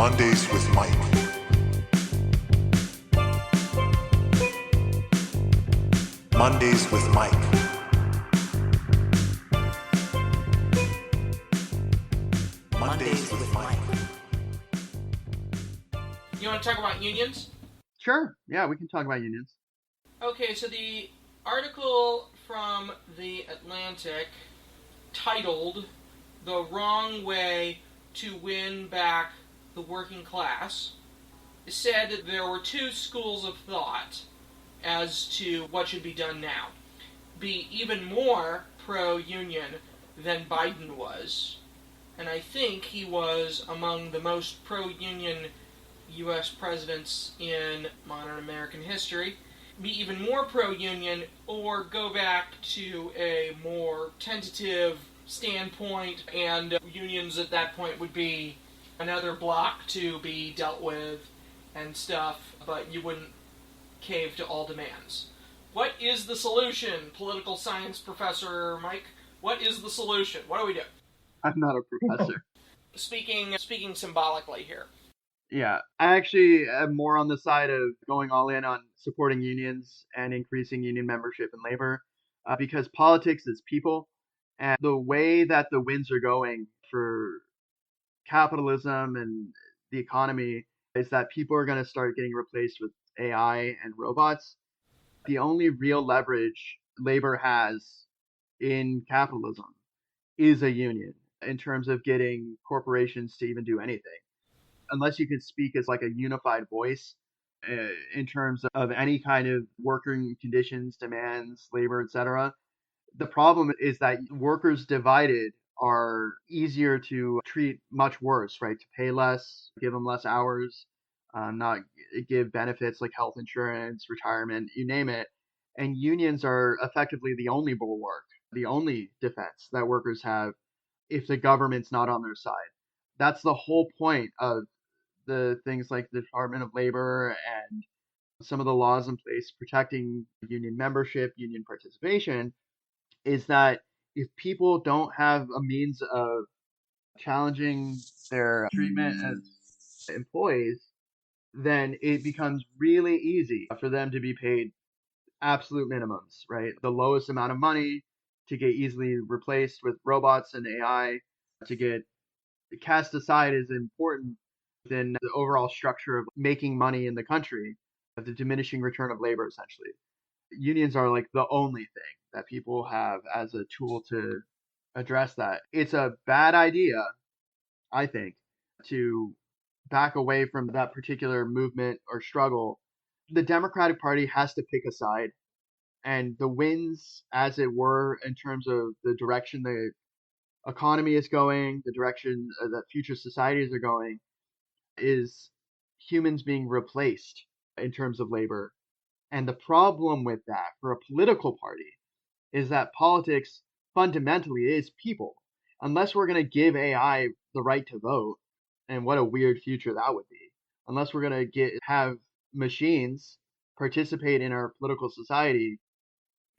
Mondays with Mike. Mondays with Mike. Mondays with Mike. You want to talk about unions? Sure. Yeah, we can talk about unions. Okay, so the article from The Atlantic titled "The Wrong Way to Win Back the Working Class" said that there were two schools of thought as to what should be done now. Be even more pro-union than Biden was, and I think he was among the most pro-union U.S. presidents in modern American history. Be even more pro-union, or go back to a more tentative standpoint, and unions at that point would be another block to be dealt with and stuff, but you wouldn't cave to all demands. What is the solution, political science professor Mike? What is the solution? What do we do? I'm not a professor. Speaking symbolically here. Yeah, I actually am more on the side of going all in on supporting unions and increasing union membership in labor, because politics is people, and the way that the winds are going for capitalism and the economy is that people are going to start getting replaced with AI and robots. The only real leverage labor has in capitalism is a union in terms of getting corporations to even do anything. Unless you can speak as like a unified voice in terms of any kind of working conditions, demands, labor, etc. The problem is that workers divided are easier to treat much worse, right? To pay less, give them less hours, not give benefits like health insurance, retirement, you name it. And unions are effectively the only bulwark, the only defense that workers have if the government's not on their side. That's the whole point of the things like the Department of Labor and some of the laws in place protecting union membership, union participation, is that if people don't have a means of challenging their treatment as employees, then it becomes really easy for them to be paid absolute minimums, right? The lowest amount of money to get easily replaced with robots and AI, to get cast aside as important than the overall structure of making money in the country, of the diminishing return of labor, essentially. Unions are like the only thing that people have as a tool to address that. It's a bad idea, I think, to back away from that particular movement or struggle. The Democratic Party has to pick a side, and the wins, as it were, in terms of the direction the economy is going, the direction that future societies are going, is humans being replaced in terms of labor. And the problem with that for a political party is that politics fundamentally is people. Unless we're going to give AI the right to vote, and what a weird future that would be, unless we're going to have machines participate in our political society,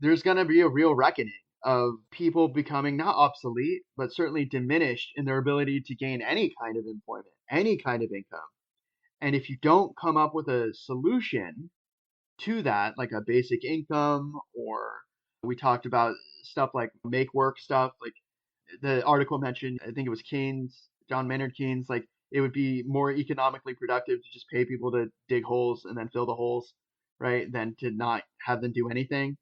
there's going to be a real reckoning of people becoming not obsolete, but certainly diminished in their ability to gain any kind of employment, any kind of income. And if you don't come up with a solution to that, like a basic income, or we talked about stuff like make work stuff, like the article mentioned, I think it was Keynes, John Maynard Keynes, like it would be more economically productive to just pay people to dig holes and then fill the holes, right? Than to not have them do anything.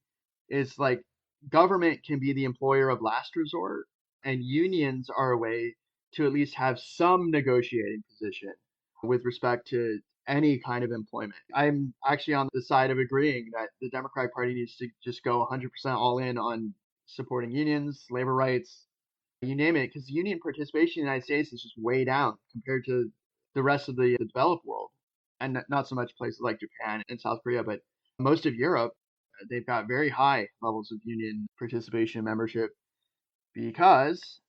It's like government can be the employer of last resort, and unions are a way to at least have some negotiating position with respect to any kind of employment. I'm actually on the side of agreeing that the Democratic Party needs to just go 100% all in on supporting unions, labor rights, you name it, because union participation in the United States is just way down compared to the rest of the developed world. And not so much places like Japan and South Korea, but most of Europe, they've got very high levels of union participation and membership because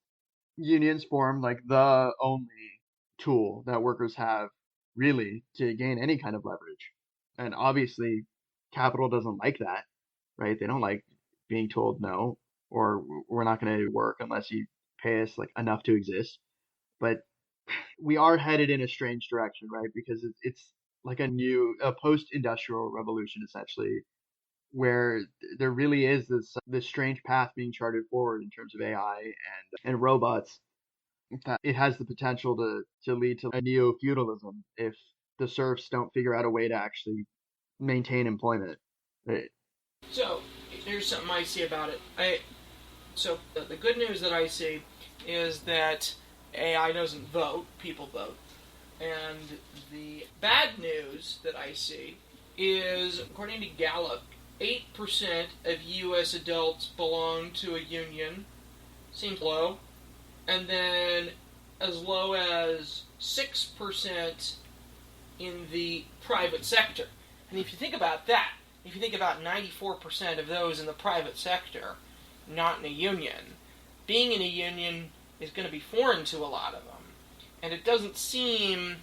unions form like the only tool that workers have really to gain any kind of leverage. And obviously, capital doesn't like that, right? They don't like being told no, or we're not going to work unless you pay us like enough to exist. But we are headed in a strange direction, right? Because it's like a post-industrial revolution, essentially, where there really is this strange path being charted forward in terms of AI and robots. In fact, it has the potential to lead to a neo-feudalism if the serfs don't figure out a way to actually maintain employment. Right. So here's something I see about it. So the good news that I see is that AI doesn't vote; people vote. And the bad news that I see is, according to Gallup, 8% of U.S. adults belong to a union. Seems low. And then as low as 6% in the private sector. And if you think about that, if you think about 94% of those in the private sector not in a union, being in a union is going to be foreign to a lot of them. And it doesn't seem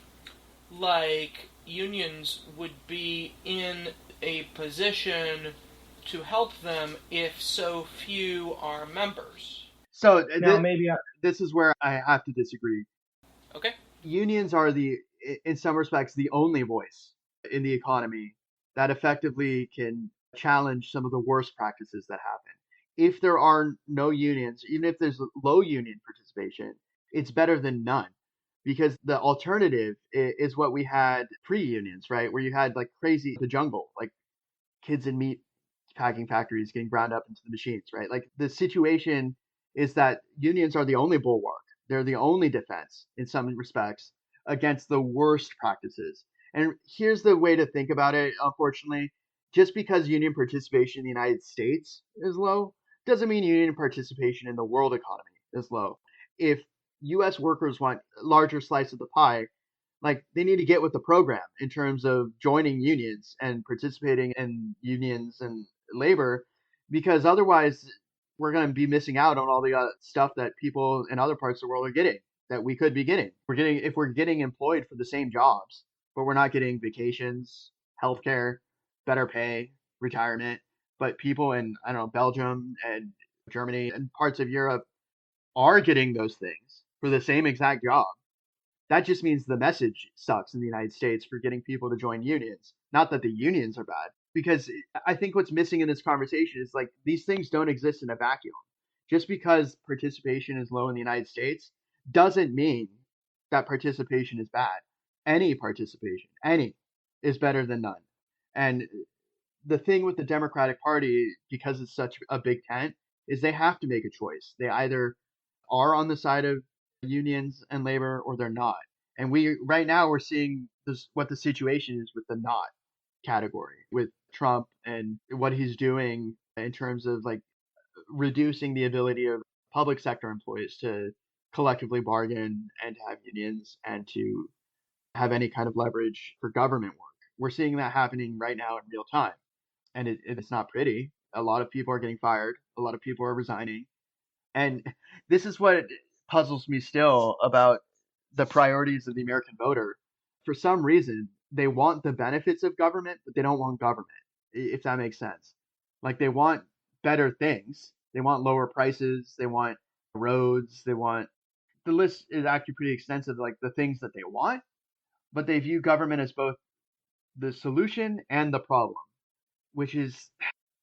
like unions would be in a position to help them if so few are members. So Now, maybe this is where I have to disagree. Okay? Unions are in some respects, the only voice in the economy that effectively can challenge some of the worst practices that happen. If there are no unions, even if there's low union participation, it's better than none. Because the alternative is what we had pre-unions, right? Where you had like crazy the jungle, like kids in meat packing factories getting ground up into the machines, right? Like the situation is that unions are the only bulwark. They're the only defense in some respects against the worst practices. And here's the way to think about it, unfortunately. Just because union participation in the United States is low doesn't mean union participation in the world economy is low. If US workers want a larger slice of the pie, like they need to get with the program in terms of joining unions and participating in unions and labor, because otherwise we're going to be missing out on all the stuff that people in other parts of the world are getting that we could be getting. If we're getting employed for the same jobs, but we're not getting vacations, healthcare, better pay, retirement, but people in, I don't know, Belgium and Germany and parts of Europe are getting those things for the same exact job. That just means the message sucks in the United States for getting people to join unions. Not that the unions are bad, because I think what's missing in this conversation is like these things don't exist in a vacuum. Just because participation is low in the United States doesn't mean that participation is bad. Any participation, any, is better than none. And the thing with the Democratic Party, because it's such a big tent, is they have to make a choice. They either are on the side of unions and labor or they're not. And right now we're seeing what the situation is with the not category with Trump and what he's doing in terms of like reducing the ability of public sector employees to collectively bargain and to have unions and to have any kind of leverage for government work. We're seeing that happening right now in real time. And it's not pretty. A lot of people are getting fired. A lot of people are resigning. And this is what puzzles me still about the priorities of the American voter. For some reason, they want the benefits of government, but they don't want government, if that makes sense. Like they want better things. They want lower prices. They want roads. The list is actually pretty extensive, like the things that they want, but they view government as both the solution and the problem, which is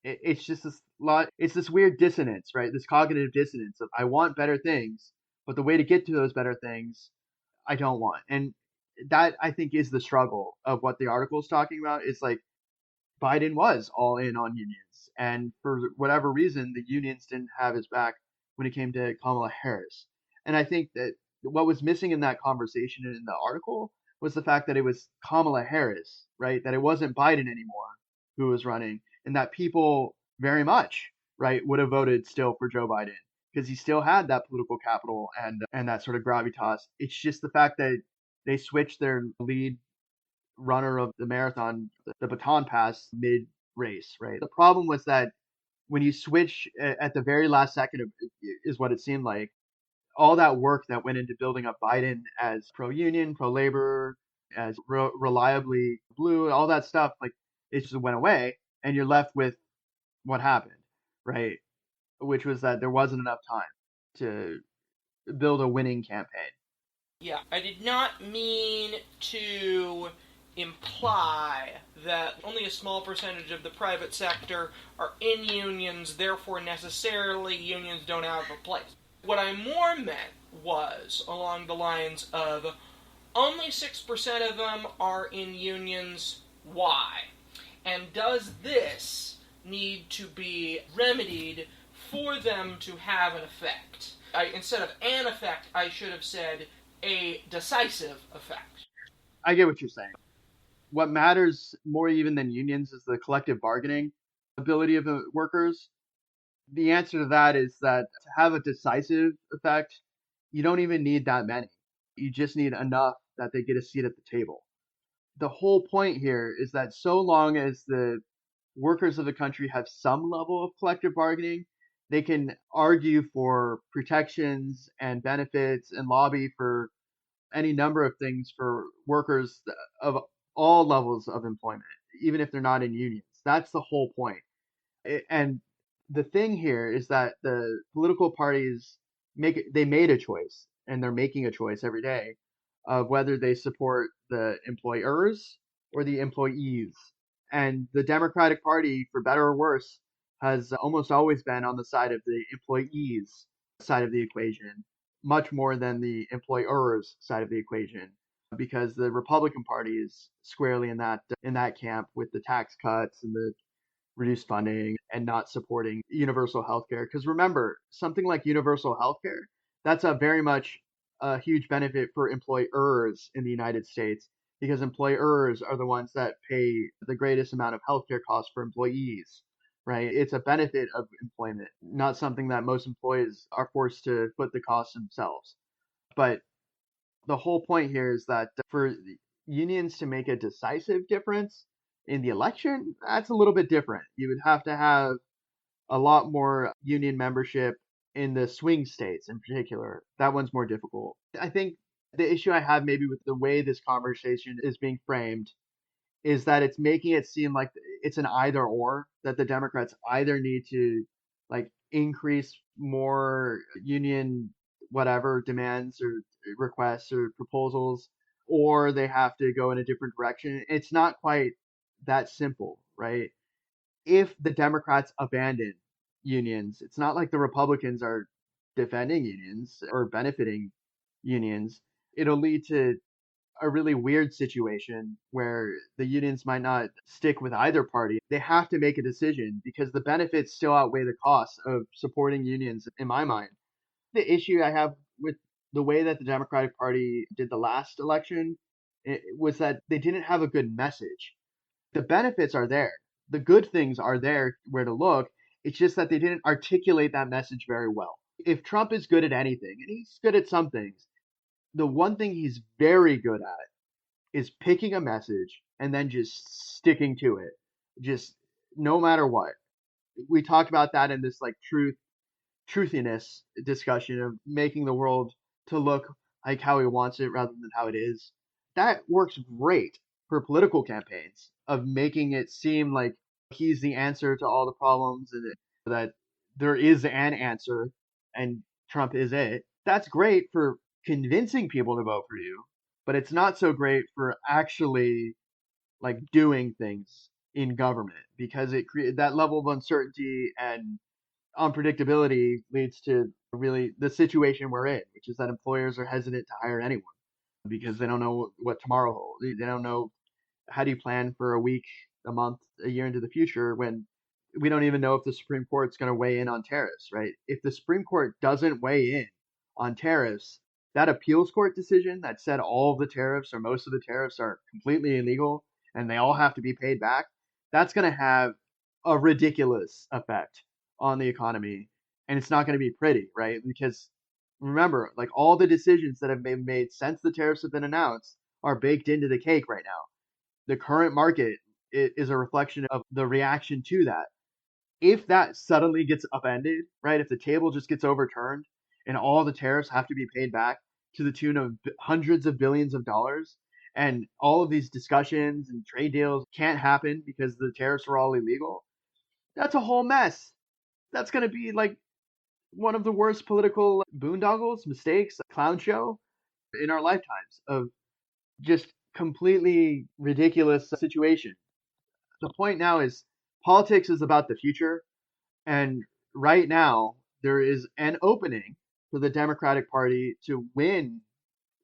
it's just it's this weird dissonance, right? This cognitive dissonance of I want better things, but the way to get to those better things I don't want. And that I think is the struggle of what the article is talking about. Is like Biden was all in on unions, and for whatever reason the unions didn't have his back when it came to Kamala Harris. And I think that what was missing in that conversation and in the article was the fact that it was Kamala Harris, right? That it wasn't Biden anymore who was running, and that people very much, right, would have voted still for Joe Biden because he still had that political capital and that sort of gravitas. It's just the fact that they switched their lead runner of the marathon, the baton pass mid race, right? The problem was that when you switch at the very last second, is what it seemed like, all that work that went into building up Biden as pro-union, pro-labor, as reliably blue, all that stuff, like it just went away, and you're left with what happened, right? Which was that there wasn't enough time to build a winning campaign. Yeah, I did not mean to imply that only a small percentage of the private sector are in unions, therefore necessarily unions don't have a place. What I more meant was along the lines of only 6% of them are in unions. Why? And does this need to be remedied for them to have an effect? Instead of an effect, I should have said a decisive effect. I get what you're saying. What matters more even than unions is the collective bargaining ability of the workers. The answer to that is that to have a decisive effect, you don't even need that many. You just need enough that they get a seat at the table. The whole point here is that so long as the workers of the country have some level of collective bargaining, they can argue for protections and benefits and lobby for any number of things for workers of all levels of employment, even if they're not in unions. That's the whole point. And the thing here is that the political parties they made a choice, and they're making a choice every day of whether they support the employers or the employees. And the Democratic Party, for better or worse, has almost always been on the side of the employees side of the equation, much more than the employers side of the equation, because the Republican Party is squarely in that camp with the tax cuts and the reduced funding and not supporting universal healthcare. Because remember, something like universal healthcare, that's a very much a huge benefit for employers in the United States, because employers are the ones that pay the greatest amount of healthcare costs for employees, right? It's a benefit of employment, not something that most employees are forced to foot the cost themselves. But the whole point here is that for unions to make a decisive difference in the election, that's a little bit different. You would have to have a lot more union membership in the swing states in particular. That one's more difficult. I think the issue I have maybe with the way this conversation is being framed is that it's making it seem like it's an either or, that the Democrats either need to like increase more union whatever demands or requests or proposals, or they have to go in a different direction. It's not quite that simple, right? If the Democrats abandon unions, it's not like the Republicans are defending unions or benefiting unions. It'll lead to a really weird situation where the unions might not stick with either party. They have to make a decision because the benefits still outweigh the costs of supporting unions, in my mind. The issue I have with the way that the Democratic Party did the last election was that they didn't have a good message. The benefits are there, the good things are there where to look. It's just that they didn't articulate that message very well. If Trump is good at anything, and he's good at some things, the one thing he's very good at is picking a message and then just sticking to it, just no matter what. We talked about that in this like truthiness discussion of making the world to look like how he wants it rather than how it is. That works great for political campaigns of making it seem like he's the answer to all the problems and that there is an answer and Trump is it. That's great for convincing people to vote for you, but it's not so great for actually like doing things in government because it creates that level of uncertainty and unpredictability leads to really the situation we're in, which is that employers are hesitant to hire anyone because they don't know what tomorrow holds. They don't know how do you plan for a week, a month, a year into the future when we don't even know if the Supreme Court's going to weigh in on tariffs, right? If the Supreme Court doesn't weigh in on tariffs, that appeals court decision that said all of the tariffs or most of the tariffs are completely illegal and they all have to be paid back, that's going to have a ridiculous effect on the economy. And it's not going to be pretty, right? Because remember, like all the decisions that have been made since the tariffs have been announced are baked into the cake right now. The current market is a reflection of the reaction to that. If that suddenly gets upended, right? If the table just gets overturned and all the tariffs have to be paid back to the tune of hundreds of billions of dollars, and all of these discussions and trade deals can't happen because the tariffs are all illegal, that's a whole mess. That's going to be like one of the worst political boondoggles, mistakes, clown show. in our lifetimes of just completely ridiculous situation. The point now is politics is about the future, and right now there is an opening for the Democratic Party to win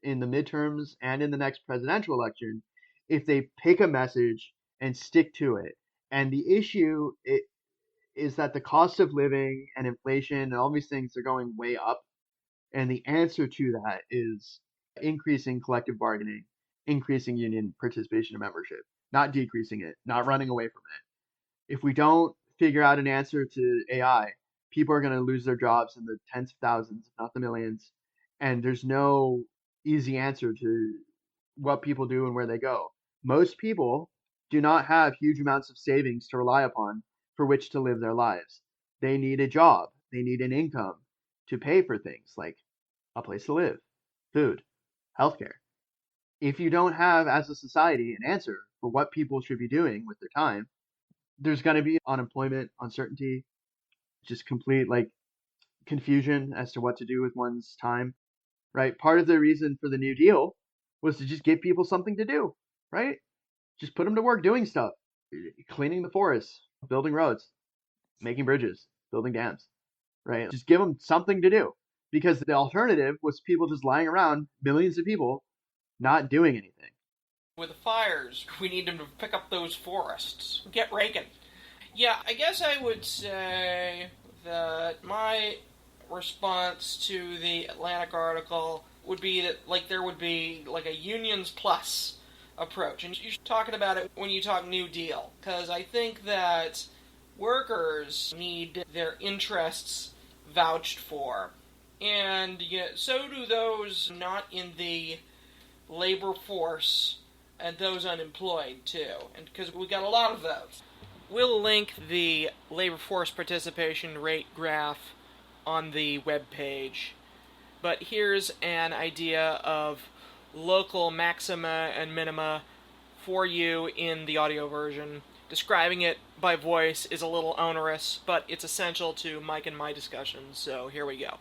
in the midterms and in the next presidential election if they pick a message and stick to it. And the issue is that the cost of living and inflation and all these things are going way up. And the answer to that is increasing collective bargaining, increasing union participation and membership, not decreasing it, not running away from it. If we don't figure out an answer to AI, people are going to lose their jobs in the tens of thousands, if not the millions. And there's no easy answer to what people do and where they go. Most people do not have huge amounts of savings to rely upon for which to live their lives. They need a job, they need an income to pay for things like a place to live, food, healthcare. If you don't have, as a society, an answer for what people should be doing with their time, there's going to be unemployment, uncertainty, just complete like confusion as to what to do with one's time, right? Part of the reason for the New Deal was to just give people something to do, right? Just put them to work doing stuff, cleaning the forests, building roads, making bridges, building dams, right? Just give them something to do, because the alternative was people just lying around, millions of people not doing anything. With the fires, we need them to pick up those forests. Get raking. Yeah, I guess I would say that my response to the Atlantic article would be that there would be a unions plus approach. And you're talking about it when you talk New Deal, because I think that workers need their interests vouched for. And so do those not in the labor force and those unemployed too, and because we got a lot of those. We'll link the labor force participation rate graph on the webpage, but here's an idea of local maxima and minima for you in the audio version. Describing it by voice is a little onerous, but it's essential to Mike and my discussions, so here we go.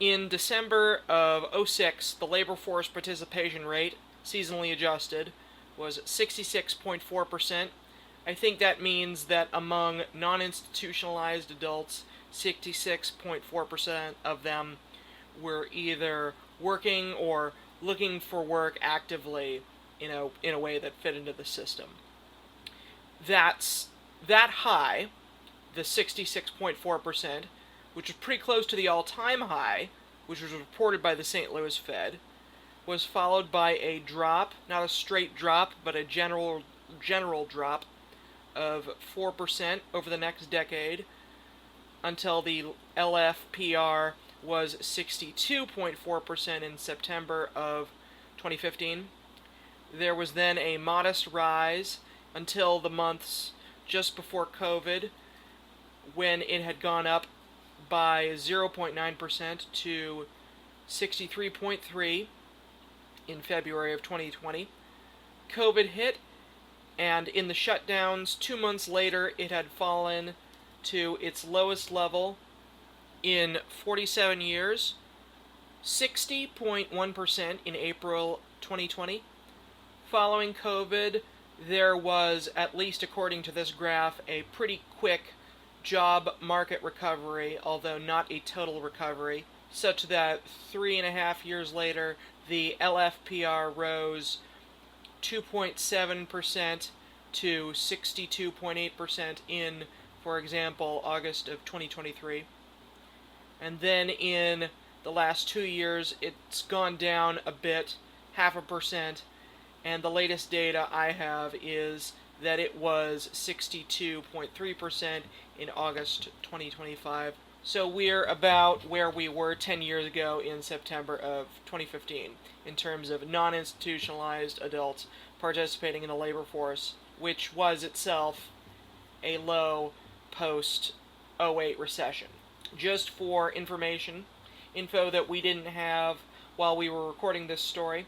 In December of 2006, the labor force participation rate, seasonally adjusted, was 66.4%. I think that means that among non-institutionalized adults, 66.4% of them were either working or looking for work actively in a way that fit into the system. That's that high, the 66.4%, which is pretty close to the all-time high, which was reported by the St. Louis Fed, was followed by a drop, not a straight drop, but a general drop of 4% over the next decade, until the LFPR was 62.4% in September of 2015. There was then a modest rise until the months just before COVID, when it had gone up by 0.9% to 63.3% in February of 2020. COVID hit, and in the shutdowns 2 months later, it had fallen to its lowest level in 47 years, 60.1% in April 2020. Following COVID, there was, at least according to this graph, a pretty quick job market recovery, although not a total recovery, such that 3.5 years later, the LFPR rose 2.7% to 62.8% in, for example, August of 2023. And then in the last 2 years, it's gone down a bit, 0.5%, and the latest data I have is that it was 62.3% in August 2025. So we're about where we were 10 years ago in September of 2015 in terms of non-institutionalized adults participating in the labor force, which was itself a low post-08 recession. Just for information, info that we didn't have while we were recording this story,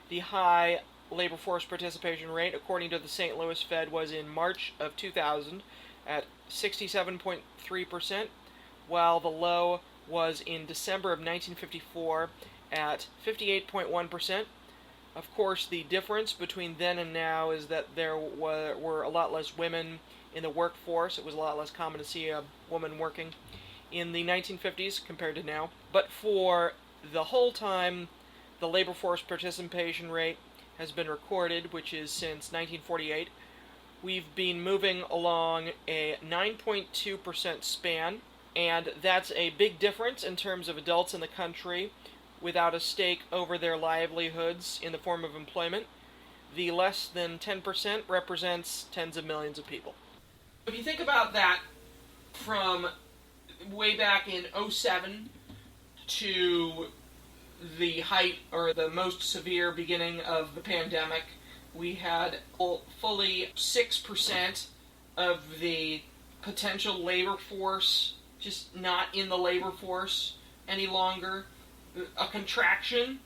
the high labor force participation rate, according to the St. Louis Fed, was in March of 2000 at 67.3%, while the low was in December of 1954 at 58.1%. Of course, the difference between then and now is that there were a lot less women in the workforce. It was a lot less common to see a woman working in the 1950s compared to now. But for the whole time, the labor force participation rate has been recorded, which is since 1948. We've been moving along a 9.2% span, and that's a big difference in terms of adults in the country without a stake over their livelihoods in the form of employment. The less than 10% represents tens of millions of people. If you think about that from way back in '07 to the height or the most severe beginning of the pandemic, we had fully 6% of the potential labor force just not in the labor force any longer. A contraction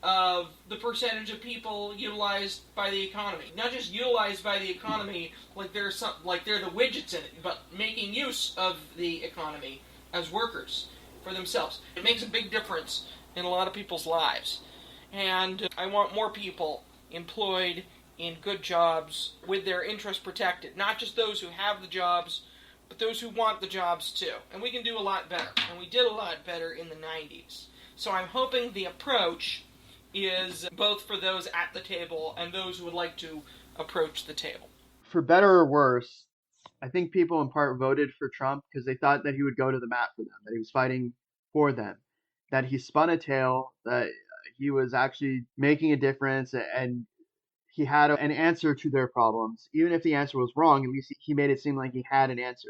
of the percentage of people utilized by the economy. Not just utilized by the economy like they're the widgets in it, but making use of the economy as workers for themselves. It makes a big difference in a lot of people's lives. And I want more people employed in good jobs with their interests protected. Not just those who have the jobs, but those who want the jobs too. And we can do a lot better. And we did a lot better in the 90s. So I'm hoping the approach is both for those at the table and those who would like to approach the table. For better or worse, I think people in part voted for Trump because they thought that he would go to the mat for them, that he was fighting for them, that he spun a tale, that he was actually making a difference, and he had an answer to their problems. Even if the answer was wrong, at least he made it seem like he had an answer.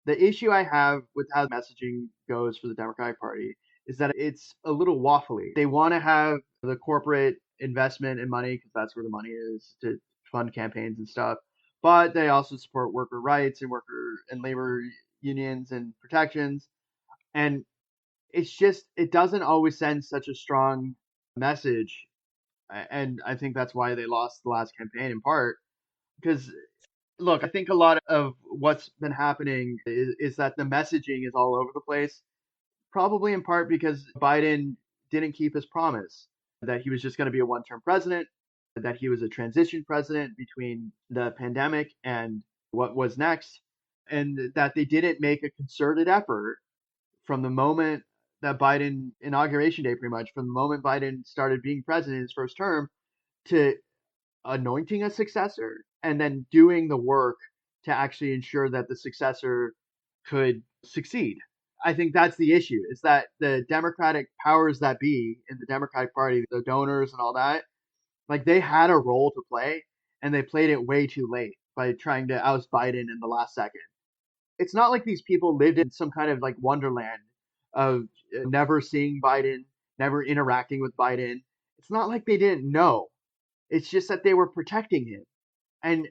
The issue I have with how messaging goes for the Democratic Party is that it's a little waffly. They want to have the corporate investment and money because that's where the money is to fund campaigns and stuff. But they also support worker rights and worker and labor unions and protections. And it's just, it doesn't always send such a strong message. And I think that's why they lost the last campaign in part. Because, look, I think a lot of what's been happening is that the messaging is all over the place. Probably in part because Biden didn't keep his promise that he was just going to be a one-term president, that he was a transition president between the pandemic and what was next, and that they didn't make a concerted effort from the moment that Biden, inauguration day pretty much, from the moment Biden started being president in his first term, to anointing a successor and then doing the work to actually ensure that the successor could succeed. I think that's the issue, is that the Democratic powers that be in the Democratic Party, the donors and all that, like they had a role to play and they played it way too late by trying to oust Biden in the last second. It's not like these people lived in some kind of like wonderland of never seeing Biden, never interacting with Biden. It's not like they didn't know. It's just that they were protecting him. And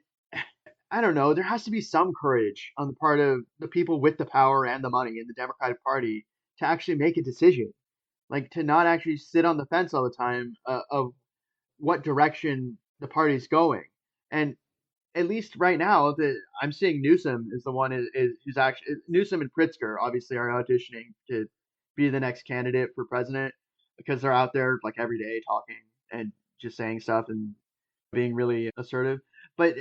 I don't know, there has to be some courage on the part of the people with the power and the money in the Democratic Party to actually make a decision. Like to not actually sit on the fence all the time of what direction the party's going. And at least right now, I'm seeing Newsom is the one who's actually Newsom and Pritzker obviously are auditioning to be the next candidate for president because they're out there like every day talking and just saying stuff and being really assertive. But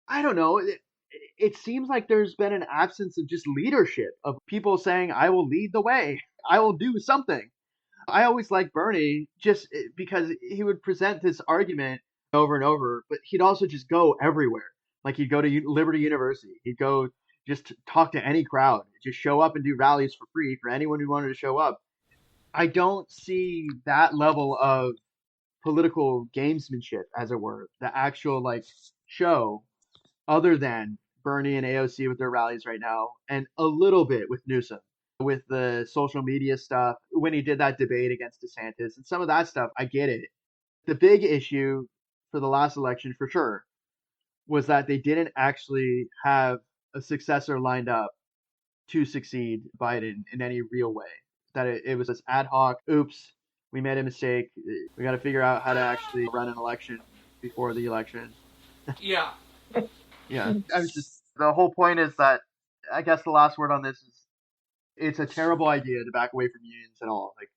I don't know. It seems like there's been an absence of just leadership of people saying, I will lead the way. I will do something. I always liked Bernie just because he would present this argument over and over, but he'd also just go everywhere. Like he'd go to Liberty University. He'd go just talk to any crowd, just show up and do rallies for free for anyone who wanted to show up. I don't see that level of political gamesmanship, as it were, the actual like show, other than Bernie and AOC with their rallies right now, and a little bit with Newsom, with the social media stuff, when he did that debate against DeSantis, and some of that stuff, I get it. The big issue for the last election, for sure, was that they didn't actually have a successor lined up to succeed Biden in any real way. That it was this ad hoc, oops, we made a mistake. We got to figure out how to actually run an election before the election. Yeah. Yeah. I was just, the whole point is that, I guess the last word on this is It's a terrible idea to back away from unions at all. Like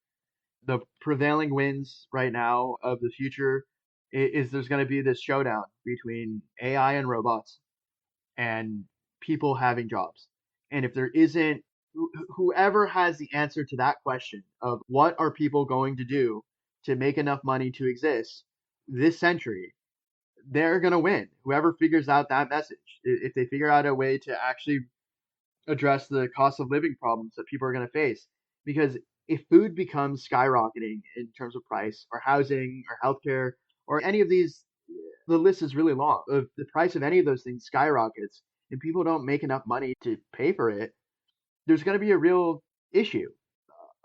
the prevailing winds right now of the future is there's going to be this showdown between AI and robots and people having jobs. And if there isn't whoever has the answer to that question of what are people going to do to make enough money to exist this century, they're going to win. Whoever figures out that message, if they figure out a way to actually address the cost of living problems that people are going to face. Because if food becomes skyrocketing in terms of price, or housing, or healthcare, or any of these, the list is really long. If the price of any of those things skyrockets and people don't make enough money to pay for it, there's going to be a real issue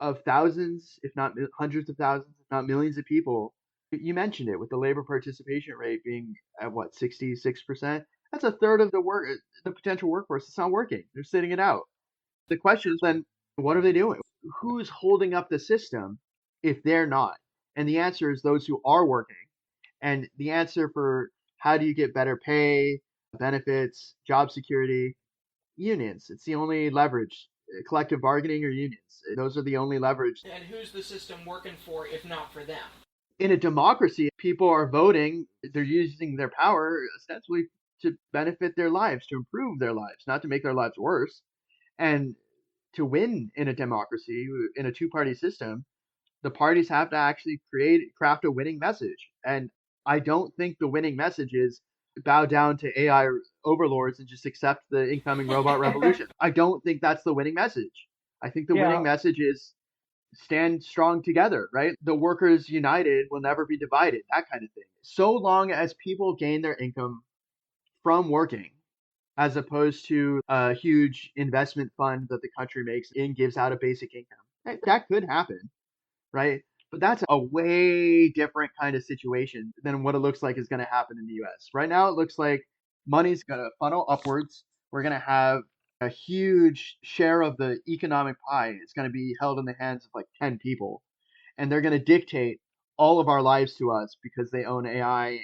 of thousands, if not hundreds of thousands, if not millions of people. You mentioned it with the labor participation rate being at what, 66%? That's a third of the potential workforce that's not working. They're sitting it out. The question is then, what are they doing? Who's holding up the system if they're not? And the answer is those who are working. And the answer for how do you get better pay, benefits, job security, unions. It's the only leverage. Collective bargaining or unions. Those are the only leverage. And who's the system working for if not for them? In a democracy, people are voting. They're using their power ostensibly to benefit their lives, to improve their lives, not to make their lives worse. And to win in a democracy, in a two-party system, the parties have to actually craft a winning message. And I don't think the winning message is bow down to AI overlords and just accept the incoming robot revolution. I don't think that's the winning message. I think the winning message is stand strong together, right? The workers united will never be divided, that kind of thing. So long as people gain their income from working, as opposed to a huge investment fund that the country makes and gives out a basic income. That could happen, right? But that's a way different kind of situation than what it looks like is going to happen in the US. Right now, it looks like money's going to funnel upwards. We're going to have a huge share of the economic pie. It's going to be held in the hands of like 10 people. And they're going to dictate all of our lives to us because they own AI and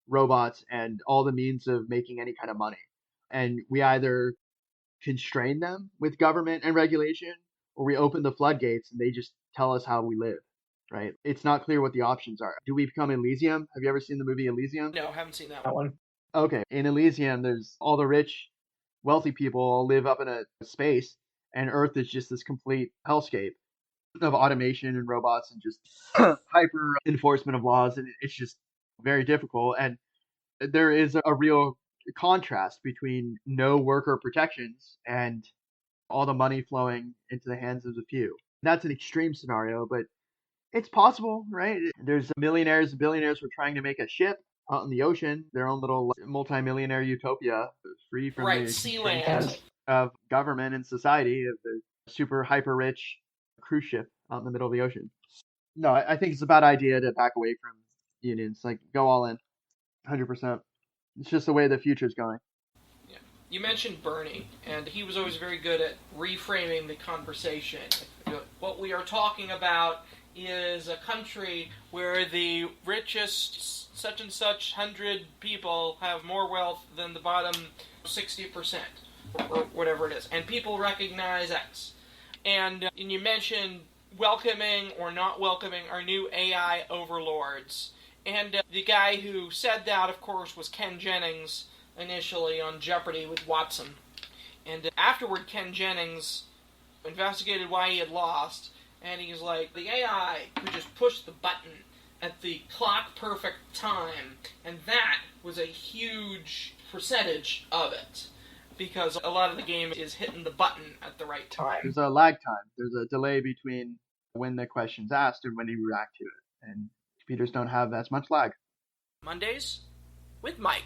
robots and all the means of making any kind of money. And we either constrain them with government and regulation, or we open the floodgates and they just tell us how we live, right? It's not clear what the options are. Do we become Elysium? Have you ever seen the movie Elysium? No, haven't seen that one. Okay, in Elysium, there's all the rich, wealthy people all live up in a space, and Earth is just this complete hellscape of automation and robots and just hyper enforcement of laws, and it's just very difficult. And there is a real contrast between no worker protections and all the money flowing into the hands of the few. That's an extreme scenario, but it's possible, right? There's millionaires and billionaires who are trying to make a ship out in the ocean, their own little multi-millionaire utopia, free from the Sealand of government and society, of the super hyper rich cruise ship out in the middle of the ocean. No, I think it's a bad idea to back away from unions. Like, go all in, 100%. It's just the way the future's going. Yeah. You mentioned Bernie, and he was always very good at reframing the conversation. What we are talking about is a country where the richest such and such 100 people have more wealth than the bottom 60%, or whatever it is. And people recognize X. And you mentioned welcoming or not welcoming our new AI overlords. And the guy who said that, of course, was Ken Jennings, initially on Jeopardy with Watson. And afterward, Ken Jennings investigated why he had lost, and he's like, the AI could just push the button at the clock-perfect time, and that was a huge percentage of it, because a lot of the game is hitting the button at the right time. There's a lag time. There's a delay between when the question's asked and when you react to it, and computers don't have as much lag. Mondays with Mike.